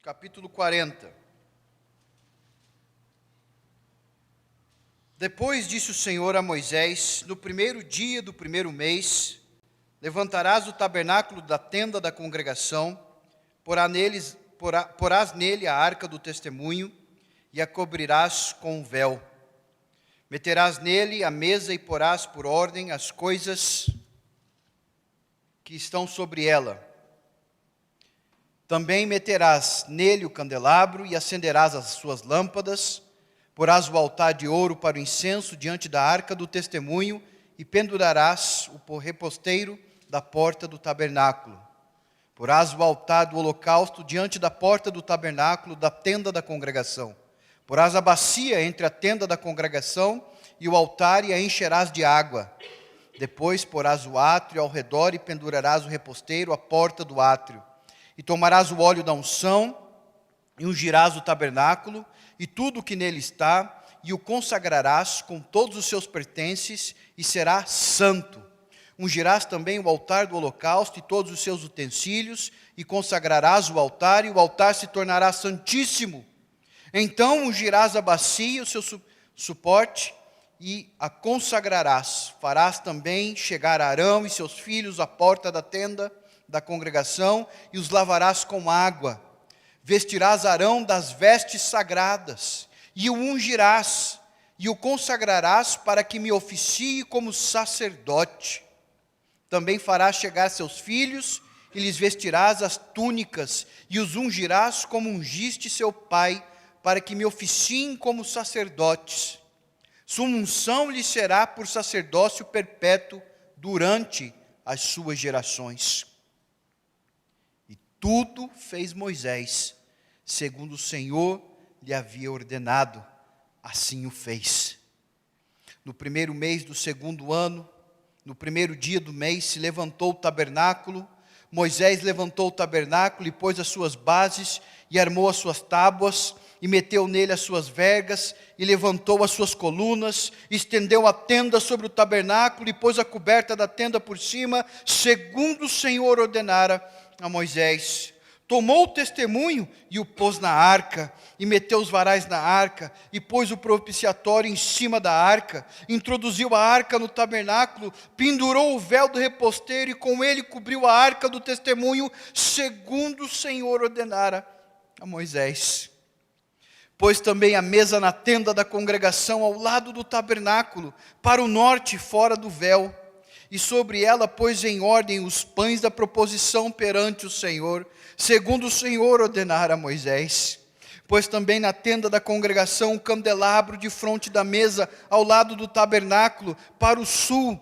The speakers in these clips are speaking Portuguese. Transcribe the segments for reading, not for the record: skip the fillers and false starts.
capítulo 40. Depois disse o Senhor a Moisés: no primeiro dia do primeiro mês, levantarás o tabernáculo da tenda da congregação, porás nele a arca do testemunho e a cobrirás com um véu. Meterás nele a mesa e porás por ordem as coisas que estão sobre ela. Também meterás nele o candelabro e acenderás as suas lâmpadas. Porás o altar de ouro para o incenso diante da arca do testemunho e pendurarás o reposteiro da porta do tabernáculo. Porás o altar do holocausto diante da porta do tabernáculo da tenda da congregação. Porás a bacia entre a tenda da congregação e o altar e a encherás de água. Depois porás o átrio ao redor e pendurarás o reposteiro à porta do átrio. E tomarás o óleo da unção e ungirás o tabernáculo e tudo o que nele está, e o consagrarás com todos os seus pertences, e será santo. Ungirás também o altar do holocausto e todos os seus utensílios, e consagrarás o altar, e o altar se tornará santíssimo. Então ungirás a bacia e o seu suporte, e a consagrarás. Farás também chegar Arão e seus filhos à porta da tenda da congregação, e os lavarás com água. Vestirás Arão das vestes sagradas, e o ungirás, e o consagrarás para que me oficie como sacerdote. Também farás chegar seus filhos, e lhes vestirás as túnicas, e os ungirás como ungiste seu pai, para que me oficiem como sacerdotes. Sua unção lhe será por sacerdócio perpétuo durante as suas gerações. E tudo fez Moisés, segundo o Senhor lhe havia ordenado, assim o fez. No primeiro mês do segundo ano, no primeiro dia do mês, se levantou o tabernáculo. Moisés levantou o tabernáculo e pôs as suas bases, e armou as suas tábuas, e meteu nele as suas vergas, e levantou as suas colunas, estendeu a tenda sobre o tabernáculo, e pôs a coberta da tenda por cima, segundo o Senhor ordenara a Moisés. Tomou o testemunho e o pôs na arca, e meteu os varais na arca, e pôs o propiciatório em cima da arca, introduziu a arca no tabernáculo, pendurou o véu do reposteiro, e com ele cobriu a arca do testemunho, segundo o Senhor ordenara a Moisés. Pôs também a mesa na tenda da congregação, ao lado do tabernáculo, para o norte, fora do véu. E sobre ela pôs em ordem os pães da proposição perante o Senhor, segundo o Senhor ordenara a Moisés. Pôs também na tenda da congregação um candelabro de fronte da mesa, ao lado do tabernáculo, para o sul.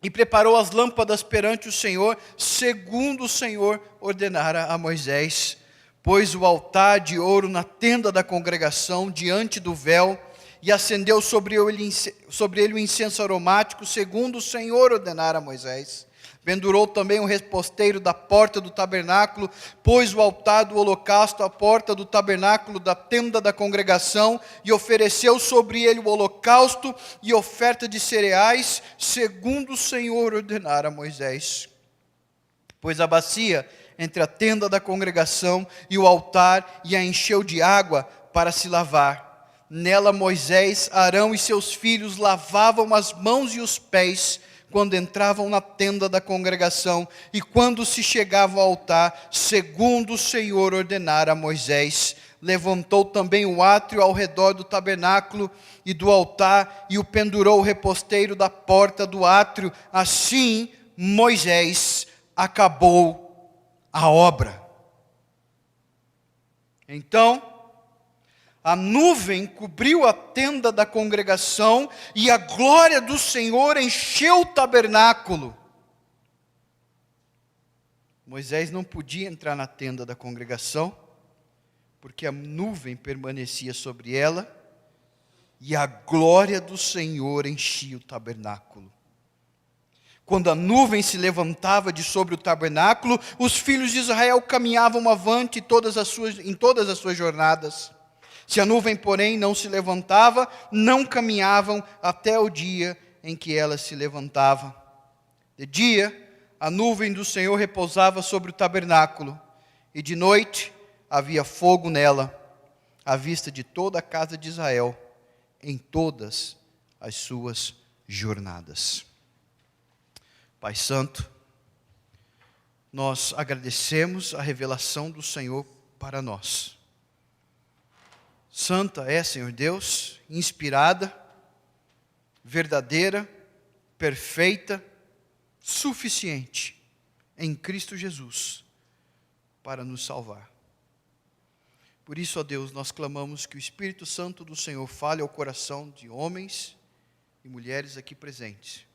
E preparou as lâmpadas perante o Senhor, segundo o Senhor ordenara a Moisés. Pôs o altar de ouro na tenda da congregação, diante do véu, e acendeu sobre ele o incenso aromático, segundo o Senhor ordenara a Moisés. Pendurou também o reposteiro da porta do tabernáculo, pôs o altar do holocausto à porta do tabernáculo da tenda da congregação, e ofereceu sobre ele o holocausto e oferta de cereais, segundo o Senhor ordenara a Moisés. Pôs a bacia entre a tenda da congregação e o altar, e a encheu de água para se lavar. Nela Moisés, Arão e seus filhos lavavam as mãos e os pés, quando entravam na tenda da congregação, e quando se chegavam ao altar, segundo o Senhor ordenara a Moisés. Levantou também o átrio ao redor do tabernáculo e do altar, e o pendurou o reposteiro da porta do átrio. Assim Moisés acabou a obra. Então, a nuvem cobriu a tenda da congregação, e a glória do Senhor encheu o tabernáculo. Moisés não podia entrar na tenda da congregação, porque a nuvem permanecia sobre ela, e a glória do Senhor enchia o tabernáculo. Quando a nuvem se levantava de sobre o tabernáculo, os filhos de Israel caminhavam avante em todas as suas jornadas. Se a nuvem, porém, não se levantava, não caminhavam até o dia em que ela se levantava. De dia, a nuvem do Senhor repousava sobre o tabernáculo, e de noite, havia fogo nela, à vista de toda a casa de Israel, em todas as suas jornadas. Pai Santo, nós agradecemos a revelação do Senhor para nós. Santa é, Senhor Deus, inspirada, verdadeira, perfeita, suficiente em Cristo Jesus para nos salvar. Por isso, ó Deus, nós clamamos que o Espírito Santo do Senhor fale ao coração de homens e mulheres aqui presentes,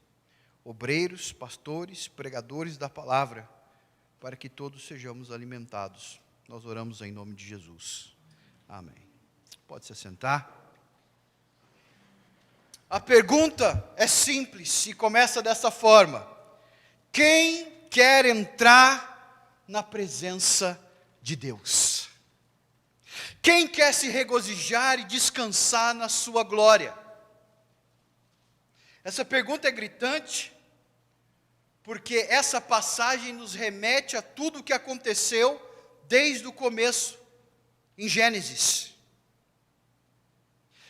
obreiros, pastores, pregadores da palavra, para que todos sejamos alimentados. Nós oramos em nome de Jesus. Amém. Pode se assentar. A pergunta é simples e começa dessa forma: quem quer entrar na presença de Deus? Quem quer se regozijar e descansar na sua glória? Essa pergunta é gritante, porque essa passagem nos remete a tudo o que aconteceu desde o começo, em Gênesis.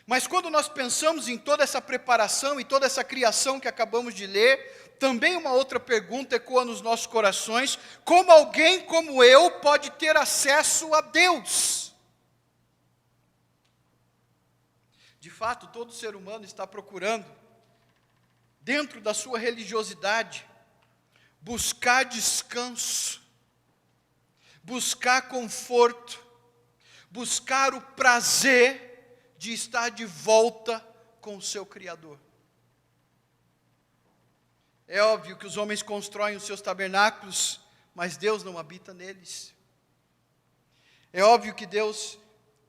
Mas quando nós pensamos em toda essa preparação e toda essa criação que acabamos de ler, também uma outra pergunta ecoa nos nossos corações: como alguém como eu pode ter acesso a Deus? De fato, todo ser humano está procurando, dentro da sua religiosidade, buscar descanso, buscar conforto, buscar o prazer de estar de volta com o seu Criador. É óbvio que os homens constroem os seus tabernáculos, mas Deus não habita neles. É óbvio que Deus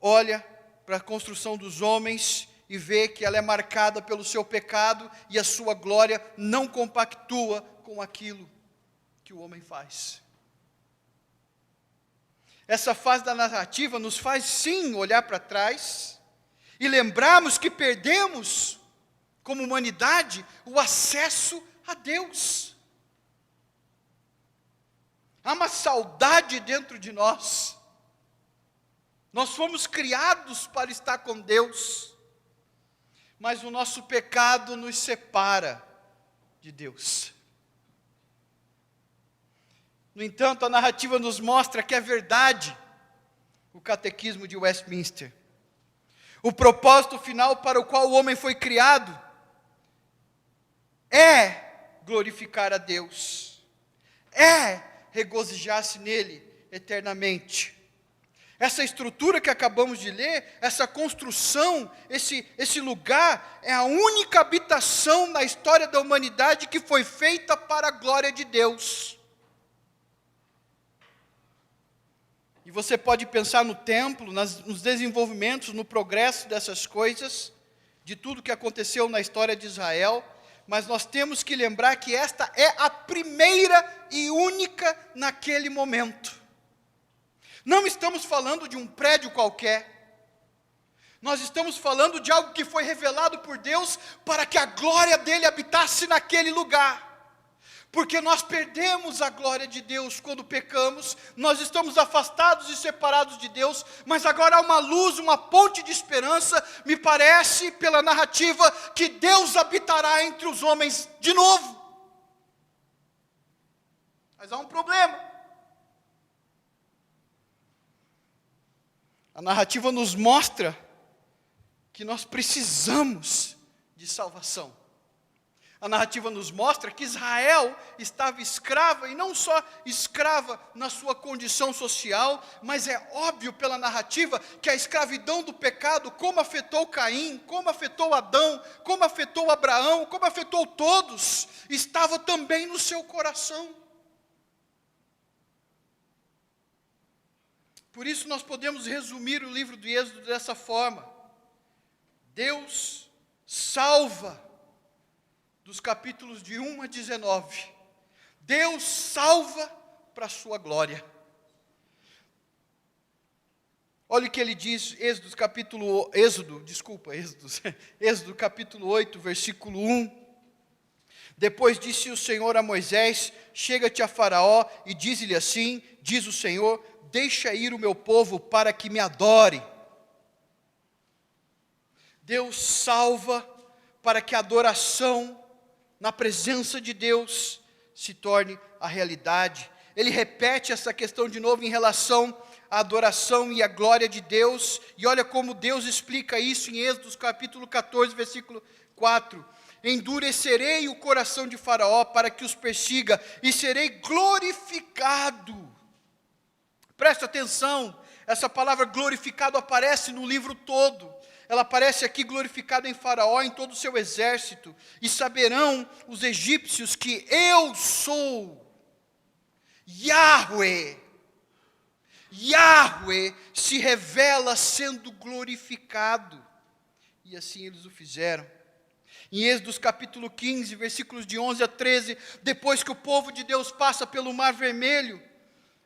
olha para a construção dos homens e vê que ela é marcada pelo seu pecado e a sua glória não compactua com aquilo que o homem faz. Essa fase da narrativa nos faz sim olhar para trás e lembrarmos que perdemos, como humanidade, o acesso a Deus. Há uma saudade dentro de nós. Nós fomos criados para estar com Deus, mas o nosso pecado nos separa de Deus. No entanto, a narrativa nos mostra que é verdade o catequismo de Westminster. O propósito final para o qual o homem foi criado é glorificar a Deus, é regozijar-se nele eternamente. Essa estrutura que acabamos de ler, essa construção, esse lugar, é a única habitação na história da humanidade que foi feita para a glória de Deus. E você pode pensar no templo, nos desenvolvimentos, no progresso dessas coisas, de tudo que aconteceu na história de Israel, mas nós temos que lembrar que esta é a primeira e única naquele momento. Não estamos falando de um prédio qualquer. Nós estamos falando de algo que foi revelado por Deus para que a glória dele habitasse naquele lugar. Porque nós perdemos a glória de Deus quando pecamos, nós estamos afastados e separados de Deus, mas agora há uma luz, uma ponte de esperança, me parece, pela narrativa, que Deus habitará entre os homens de novo. Mas há um problema. A narrativa nos mostra que nós precisamos de salvação. A narrativa nos mostra que Israel estava escrava, e não só escrava na sua condição social, mas é óbvio pela narrativa que a escravidão do pecado, como afetou Caim, como afetou Adão, como afetou Abraão, como afetou todos, estava também no seu coração. Por isso nós podemos resumir o livro do Êxodo dessa forma: Deus salva, dos capítulos de 1 a 19, Deus salva para a sua glória. Olha o que ele diz, Êxodo capítulo 8, versículo 1. Depois disse o Senhor a Moisés: chega-te a Faraó e diz-lhe assim, diz o Senhor: deixa ir o meu povo para que me adore. Deus salva para que a adoração na presença de Deus se torne a realidade. Ele repete essa questão de novo em relação à adoração e à glória de Deus, e olha como Deus explica isso em Êxodo capítulo 14, versículo 4. Endurecerei o coração de Faraó para que os persiga, e serei glorificado. Presta atenção, essa palavra glorificado aparece no livro todo. Ela aparece aqui glorificada em Faraó, em todo o seu exército. E saberão os egípcios que eu sou Yahweh. Yahweh se revela sendo glorificado. E assim eles o fizeram. Em Êxodo capítulo 15, versículos de 11 a 13, depois que o povo de Deus passa pelo Mar Vermelho,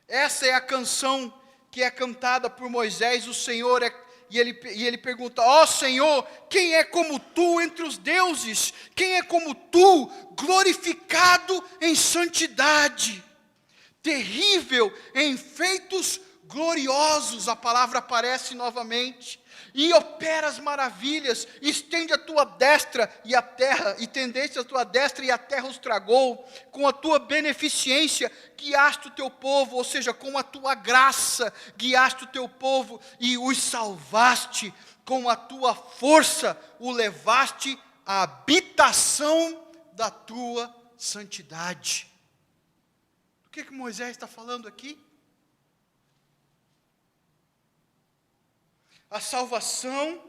essa é a canção que é cantada por Moisés. O Senhor e ele pergunta: ó Senhor, quem é como tu entre os deuses? Quem é como tu, glorificado em santidade, terrível em feitos gloriosos? A palavra aparece novamente. E operas maravilhas, estende a tua destra e a terra, e tendeste a tua destra e a terra os tragou, com a tua beneficência guiaste o teu povo, ou seja, com a tua graça guiaste o teu povo e os salvaste, com a tua força o levaste à habitação da tua santidade. O que Moisés está falando aqui? A salvação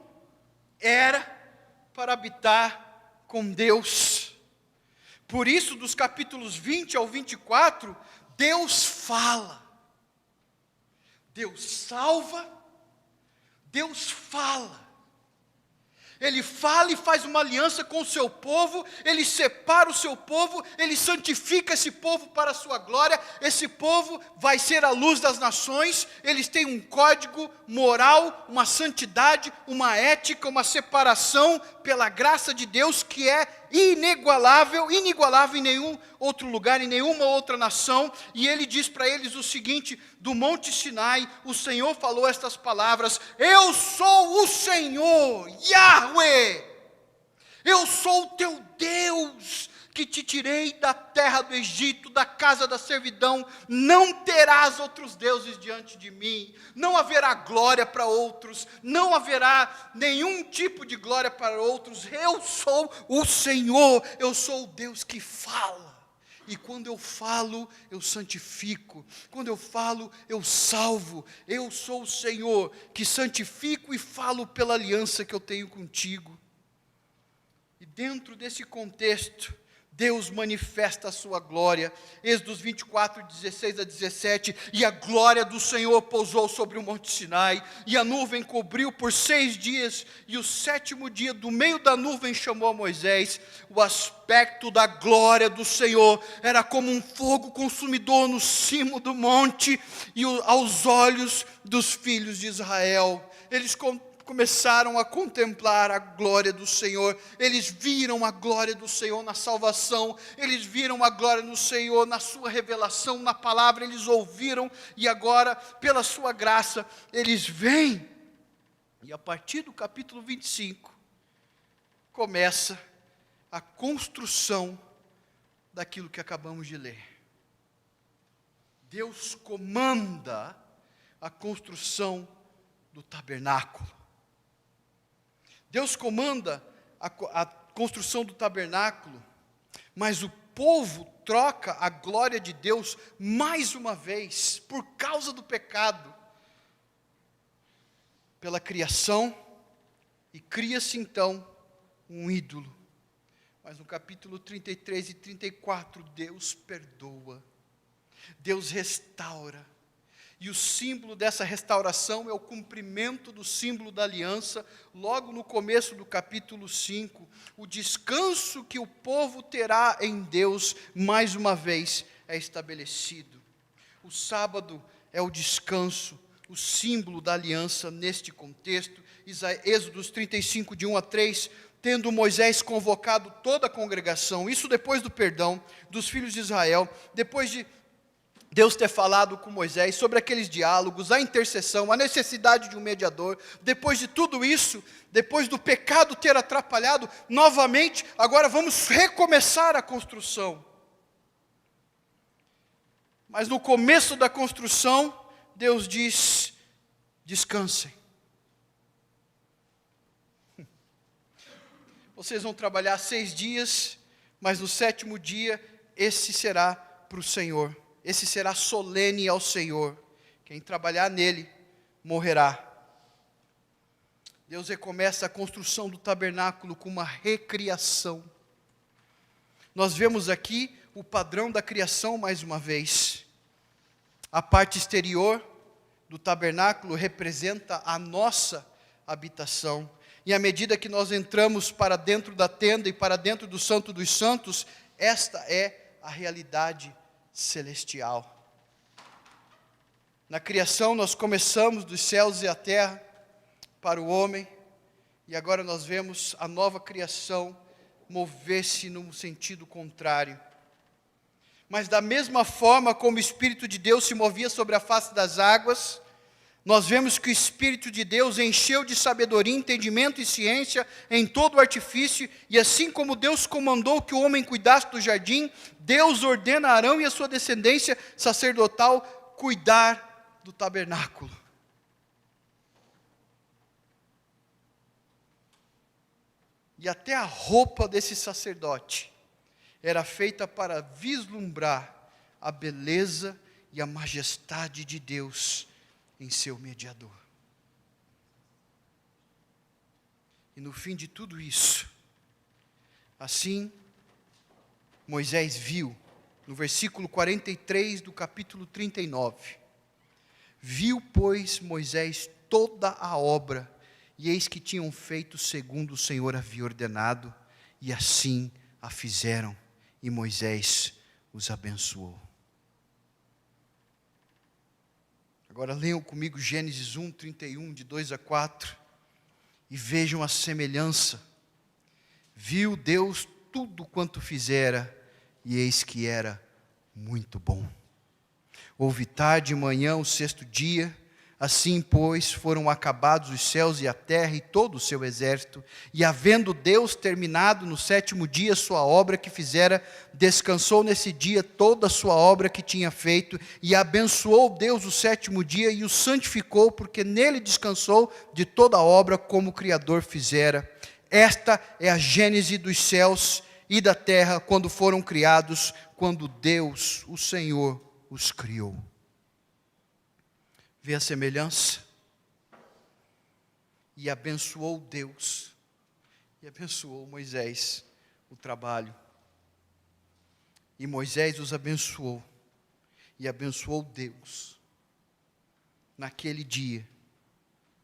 era para habitar com Deus. Por isso, dos capítulos 20 ao 24, Deus fala. Deus salva, Deus fala. Ele fala e faz uma aliança com o seu povo, ele separa o seu povo, ele santifica esse povo para a sua glória. Esse povo vai ser a luz das nações. Eles têm um código moral, uma santidade, uma ética, uma separação pela graça de Deus que é inigualável em nenhum outro lugar, em nenhuma outra nação. E ele diz para eles o seguinte: do Monte Sinai, o Senhor falou estas palavras: eu sou o Senhor, Yahweh, eu sou o teu Deus, que te tirei da terra do Egito, da casa da servidão. Não terás outros deuses diante de mim, não haverá glória para outros, não haverá nenhum tipo de glória para outros. Eu sou o Senhor, eu sou o Deus que fala. E quando eu falo, eu santifico. Quando eu falo, eu salvo. Eu sou o Senhor que santifico e falo pela aliança que eu tenho contigo. E dentro desse contexto, Deus manifesta a sua glória. Êxodo 24, 16 a 17. E a glória do Senhor pousou sobre o Monte Sinai, e a nuvem cobriu por 6 dias, e o 7º dia do meio da nuvem chamou a Moisés. O aspecto da glória do Senhor era como um fogo consumidor no cimo do monte, e aos olhos dos filhos de Israel, eles começaram a contemplar a glória do Senhor. Eles viram a glória do Senhor na salvação, eles viram a glória do Senhor na sua revelação, na palavra, eles ouviram, e agora, pela sua graça, eles veem. E a partir do capítulo 25, começa a construção daquilo que acabamos de ler. Deus comanda a construção do tabernáculo. Deus comanda a construção do tabernáculo, mas o povo troca a glória de Deus mais uma vez, por causa do pecado, pela criação, e cria-se então um ídolo. Mas no capítulo 33 e 34, Deus perdoa, Deus restaura. E o símbolo dessa restauração é o cumprimento do símbolo da aliança, logo no começo do capítulo 5. O descanso que o povo terá em Deus, mais uma vez, é estabelecido. O sábado é o descanso, o símbolo da aliança neste contexto. Êxodo 35, de 1 a 3, tendo Moisés convocado toda a congregação, isso depois do perdão dos filhos de Israel, depois de Deus ter falado com Moisés sobre aqueles diálogos, a intercessão, a necessidade de um mediador, depois de tudo isso, depois do pecado ter atrapalhado, novamente, agora vamos recomeçar a construção. Mas no começo da construção, Deus diz: descansem. Vocês vão trabalhar 6 dias, mas no 7º dia, esse será para o Senhor. Esse será solene ao Senhor. Quem trabalhar nele, morrerá. Deus recomeça a construção do tabernáculo com uma recriação. Nós vemos aqui o padrão da criação mais uma vez. A parte exterior do tabernáculo representa a nossa habitação. E à medida que nós entramos para dentro da tenda e para dentro do Santo dos Santos, esta é a realidade celestial. Na criação nós começamos dos céus e a terra para o homem, e agora nós vemos a nova criação mover-se num sentido contrário. Mas da mesma forma como o Espírito de Deus se movia sobre a face das águas, nós vemos que o Espírito de Deus encheu de sabedoria, entendimento e ciência em todo o artifício, e assim como Deus comandou que o homem cuidasse do jardim, Deus ordena a Arão e a sua descendência sacerdotal cuidar do tabernáculo. E até a roupa desse sacerdote era feita para vislumbrar a beleza e a majestade de Deus em seu mediador. E no fim de tudo isso, assim, Moisés viu, no versículo 43 do capítulo 39, viu, pois, Moisés toda a obra, e eis que tinham feito segundo o Senhor havia ordenado, e assim a fizeram, e Moisés os abençoou. Agora leiam comigo Gênesis 1, 31, de 2 a 4, e vejam a semelhança. Viu Deus tudo quanto fizera, e eis que era muito bom. Houve tarde e manhã o 6º dia, assim, pois, foram acabados os céus e a terra e todo o seu exército, e havendo Deus terminado no 7º dia sua obra que fizera, descansou nesse dia toda a sua obra que tinha feito, e abençoou Deus o 7º dia e o santificou, porque nele descansou de toda a obra como o Criador fizera. Esta é a gênese dos céus e da terra quando foram criados, quando Deus, o Senhor, os criou. Vê a semelhança? E abençoou Deus, e abençoou Moisés o trabalho. E Moisés os abençoou, e abençoou Deus, naquele dia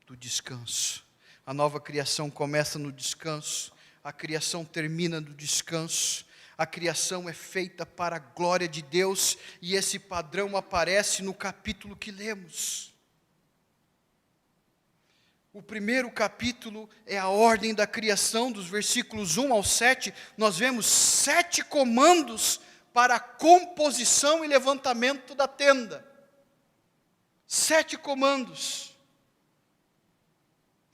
do descanso. A nova criação começa no descanso, a criação termina no descanso. A criação é feita para a glória de Deus, e esse padrão aparece no capítulo que lemos. O primeiro capítulo é a ordem da criação, dos versículos 1 ao 7, nós vemos 7 comandos para a composição e levantamento da tenda. 7 comandos.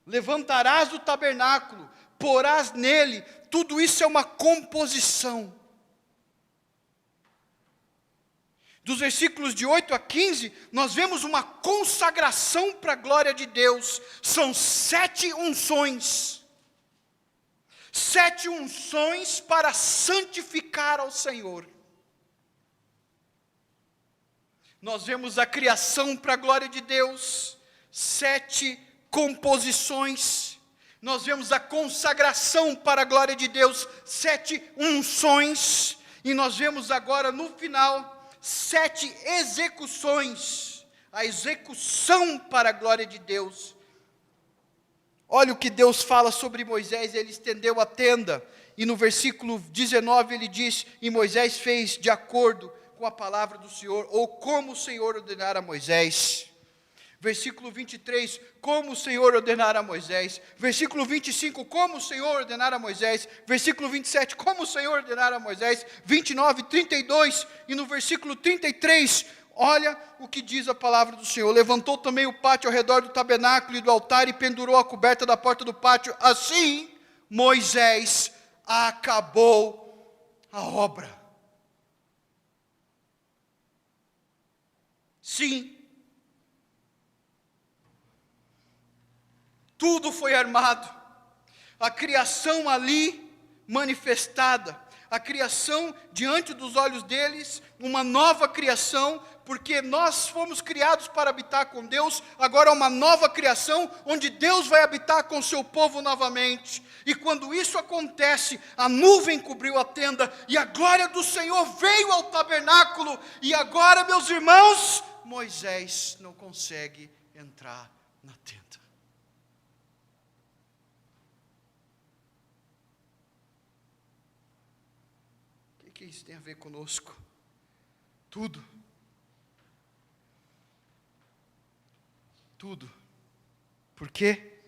Levantarás o tabernáculo, porás nele, tudo isso é uma composição. Dos versículos de 8 a 15, nós vemos uma consagração para a glória de Deus. São 7 unções. 7 unções para santificar ao Senhor. Nós vemos a criação para a glória de Deus. 7 composições. Nós vemos a consagração para a glória de Deus. 7 unções. E nós vemos agora no final 7 execuções, a execução para a glória de Deus. Olha o que Deus fala sobre Moisés. Ele estendeu a tenda, e no versículo 19 ele diz: e Moisés fez de acordo com a palavra do Senhor, ou como o Senhor ordenara a Moisés. Versículo 23, como o Senhor ordenara a Moisés. Versículo 25, como o Senhor ordenara a Moisés. Versículo 27, como o Senhor ordenara a Moisés. 29, 32 e no versículo 33, olha o que diz a palavra do Senhor. Levantou também o pátio ao redor do tabernáculo e do altar e pendurou a coberta da porta do pátio. Assim, Moisés acabou a obra. Sim, tudo foi armado, a criação ali manifestada, a criação diante dos olhos deles, uma nova criação, porque nós fomos criados para habitar com Deus, agora uma nova criação, onde Deus vai habitar com seu povo novamente. E quando isso acontece, a nuvem cobriu a tenda, e a glória do Senhor veio ao tabernáculo, e agora, meus irmãos, Moisés não consegue entrar na tenda. O que isso tem a ver conosco? Tudo. Tudo. Por quê?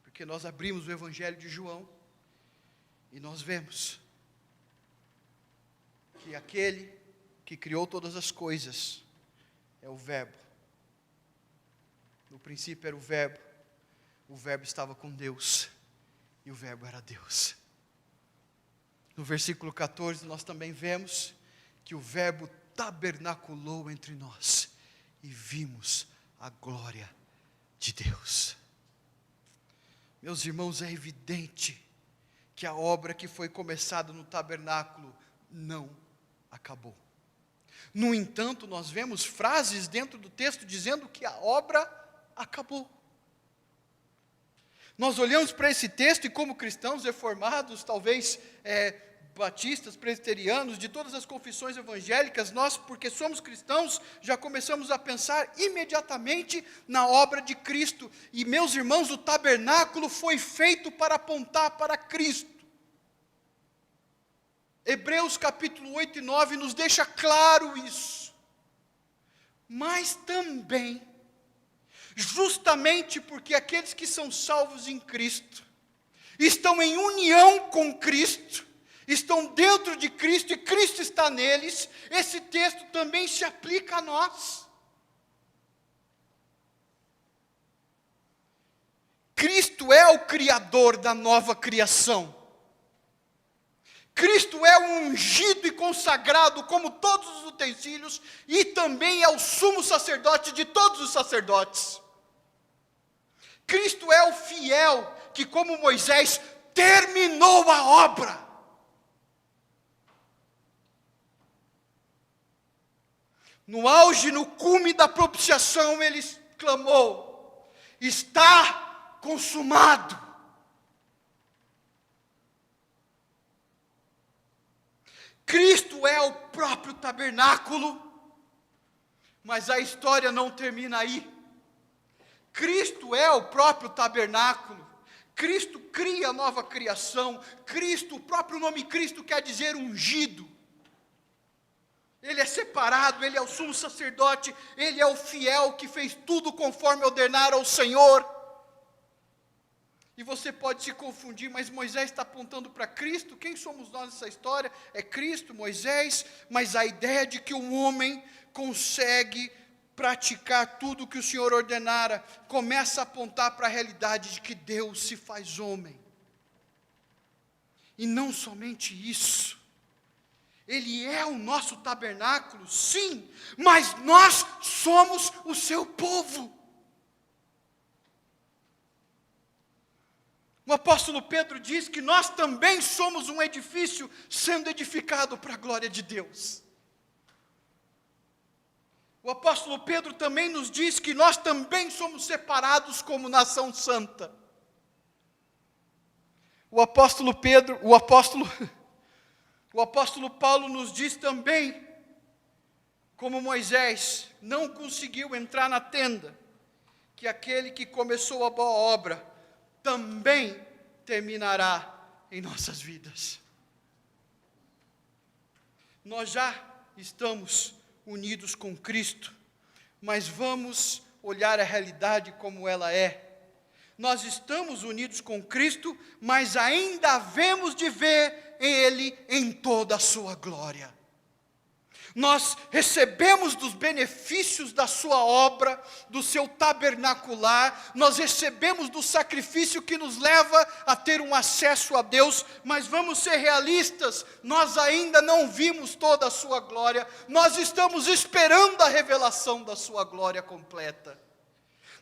Porque nós abrimos o Evangelho de João e nós vemos que aquele que criou todas as coisas é o Verbo. No princípio era o Verbo estava com Deus e o Verbo era Deus. No versículo 14 nós também vemos que o Verbo tabernaculou entre nós e vimos a glória de Deus. Meus irmãos, é evidente que a obra que foi começada no tabernáculo não acabou. No entanto, nós vemos frases dentro do texto dizendo que a obra acabou. Nós olhamos para esse texto e como cristãos reformados, talvez batistas, presbiterianos, de todas as confissões evangélicas, nós, porque somos cristãos, já começamos a pensar imediatamente na obra de Cristo. E, meus irmãos, o tabernáculo foi feito para apontar para Cristo. Hebreus capítulo 8 e 9 nos deixa claro isso. Mas também, justamente porque aqueles que são salvos em Cristo, estão em união com Cristo, estão dentro de Cristo e Cristo está neles, esse texto também se aplica a nós. Cristo é o Criador da nova criação. Cristo é o ungido e consagrado como todos os utensílios e também é o sumo sacerdote de todos os sacerdotes. Cristo é o fiel que, como Moisés, terminou a obra. No auge, no cume da propiciação, ele clamou: está consumado. Cristo é o próprio tabernáculo, mas a história não termina aí. Cristo é o próprio tabernáculo, Cristo cria a nova criação, Cristo, o próprio nome Cristo quer dizer ungido. Ele é separado, ele é o sumo sacerdote, ele é o fiel que fez tudo conforme ordenara ao Senhor. E você pode se confundir, mas Moisés está apontando para Cristo. Quem somos nós nessa história? É Cristo, Moisés, mas a ideia de que um homem consegue praticar tudo o que o Senhor ordenara, começa a apontar para a realidade de que Deus se faz homem. E não somente isso, Ele é o nosso tabernáculo, sim, mas nós somos o seu povo. O apóstolo Pedro diz que nós também somos um edifício sendo edificado para a glória de Deus. O apóstolo Pedro também nos diz que nós também somos separados como nação santa. O apóstolo Paulo nos diz também, como Moisés não conseguiu entrar na tenda, que aquele que começou a boa obra também terminará em nossas vidas. Nós já estamos unidos com Cristo, mas vamos olhar a realidade como ela é. Nós estamos unidos com Cristo, mas ainda havemos de ver Ele em toda a sua glória. Nós recebemos dos benefícios da sua obra, do seu tabernacular, nós recebemos do sacrifício que nos leva a ter um acesso a Deus, mas vamos ser realistas, nós ainda não vimos toda a sua glória, nós estamos esperando a revelação da sua glória completa.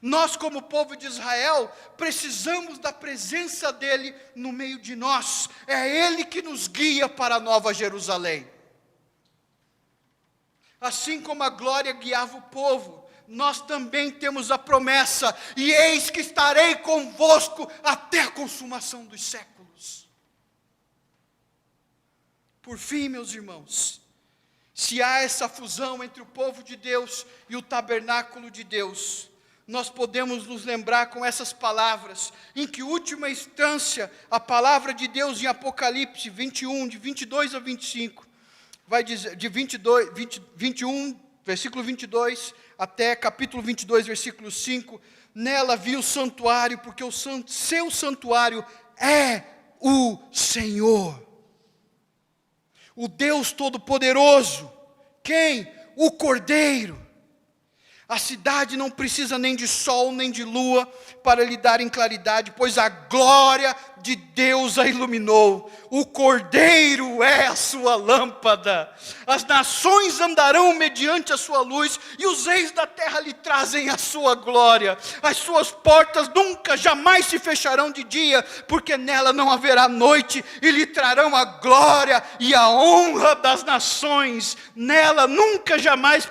Nós, como povo de Israel, precisamos da presença dEle no meio de nós, é Ele que nos guia para a Nova Jerusalém. Assim como a glória guiava o povo, nós também temos a promessa, e eis que estarei convosco até a consumação dos séculos. Por fim, meus irmãos, se há essa fusão entre o povo de Deus e o tabernáculo de Deus, nós podemos nos lembrar com essas palavras, em que última instância, a palavra de Deus em Apocalipse 21, de 22 a 25, vai dizer, de 21, versículo 22, até capítulo 22, versículo 5, nela vi o santuário, porque o seu santuário é o Senhor, o Deus Todo-Poderoso. Quem? O Cordeiro. A cidade não precisa nem de sol, nem de lua, para lhe darem claridade, pois a glória de Deus a iluminou. O Cordeiro é a sua lâmpada. As nações andarão mediante a sua luz, e os reis da terra lhe trazem a sua glória. As suas portas nunca, jamais se fecharão de dia, porque nela não haverá noite, e lhe trarão a glória e a honra das nações. Nela nunca, jamais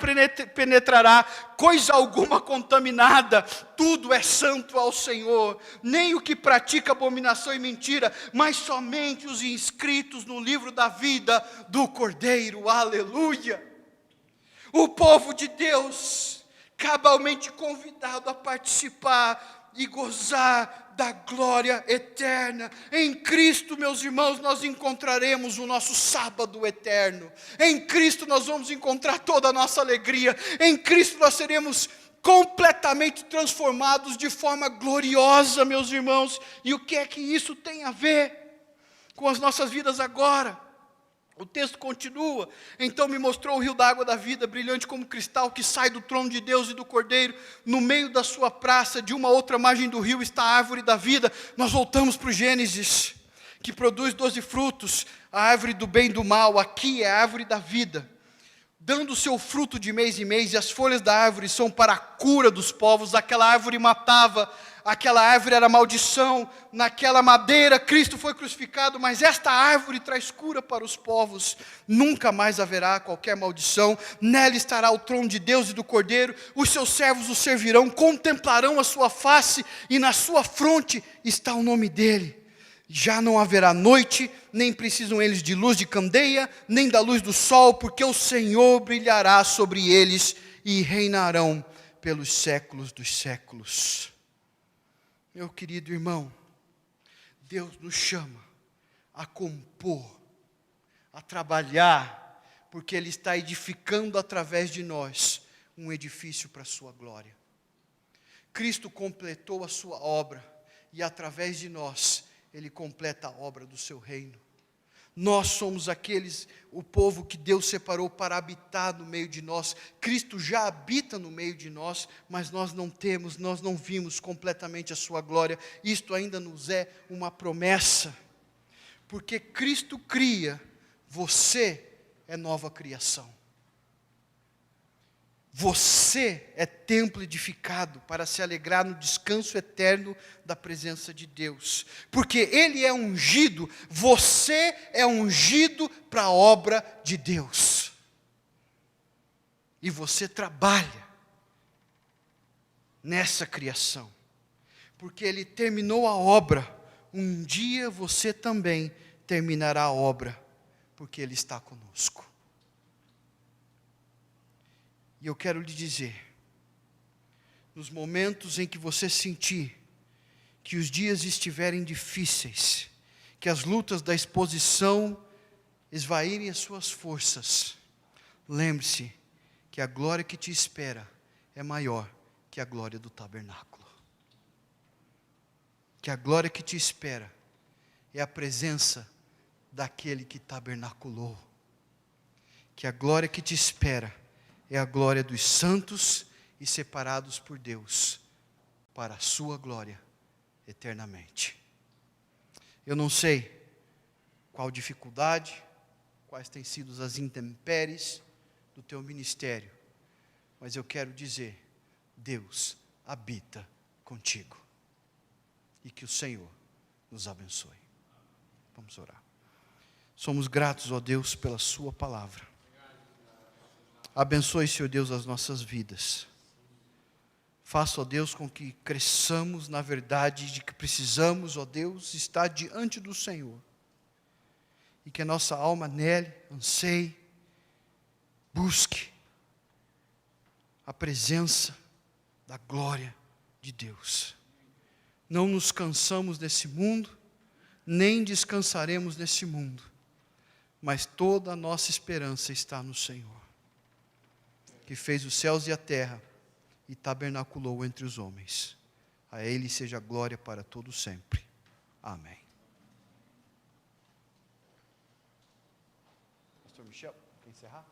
penetrará coisa alguma contaminada. Tudo é santo ao Senhor. Nem o que pratica abominação e mentira, mas somente os inscritos no livro da vida do Cordeiro. Aleluia! O povo de Deus, cabalmente convidado a participar e gozar da glória eterna. Em Cristo, meus irmãos, nós encontraremos o nosso sábado eterno. Em Cristo nós vamos encontrar toda a nossa alegria. Em Cristo nós seremos completamente transformados de forma gloriosa, meus irmãos. E o que é que isso tem a ver com as nossas vidas agora? O texto continua: então me mostrou o rio da água da vida, brilhante como cristal, que sai do trono de Deus e do Cordeiro. No meio da sua praça, de uma outra margem do rio, está a árvore da vida. Nós voltamos para o Gênesis, que produz 12 frutos, a árvore do bem e do mal. Aqui é a árvore da vida, dando o seu fruto de mês em mês, e as folhas da árvore são para a cura dos povos. Aquela árvore matava, aquela árvore era maldição, naquela madeira Cristo foi crucificado, mas esta árvore traz cura para os povos. Nunca mais haverá qualquer maldição, nela estará o trono de Deus e do Cordeiro, os seus servos o servirão, contemplarão a sua face, e na sua fronte está o nome dele. Já não haverá noite, nem precisam eles de luz de candeia, nem da luz do sol, porque o Senhor brilhará sobre eles, e reinarão pelos séculos dos séculos. Meu querido irmão, Deus nos chama a compor, a trabalhar, porque Ele está edificando através de nós um edifício para a sua glória. Cristo completou a sua obra, e através de nós Ele completa a obra do seu reino. Nós somos o povo que Deus separou para habitar no meio de nós. Cristo já habita no meio de nós, mas nós não vimos completamente a sua glória. Isto ainda nos é uma promessa, porque Cristo cria, você é nova criação. Você é templo edificado para se alegrar no descanso eterno da presença de Deus. Porque Ele é ungido, você é ungido para a obra de Deus. E você trabalha nessa criação. Porque Ele terminou a obra, um dia você também terminará a obra, porque Ele está conosco. E eu quero lhe dizer, nos momentos em que você sentir que os dias estiverem difíceis, que as lutas da exposição esvaírem as suas forças, lembre-se que a glória que te espera é maior que a glória do tabernáculo. Que a glória que te espera é a presença daquele que tabernaculou. Que a glória que te espera é a glória dos santos e separados por Deus para a sua glória eternamente. Eu não sei qual dificuldade, quais têm sido as intempéries do teu ministério, mas eu quero dizer, Deus habita contigo. E que o Senhor nos abençoe. Vamos orar. Somos gratos, ó Deus, pela sua palavra. Abençoe, Senhor Deus, as nossas vidas. Faça, ó Deus, com que cresçamos na verdade de que precisamos, ó Deus, estar diante do Senhor. E que a nossa alma nele anseie, busque a presença da glória de Deus. Não nos cansamos desse mundo, nem descansaremos nesse mundo, mas toda a nossa esperança está no Senhor, que fez os céus e a terra e tabernaculou entre os homens. A Ele seja glória para todo sempre. Amém. Pastor Michel, quer encerrar?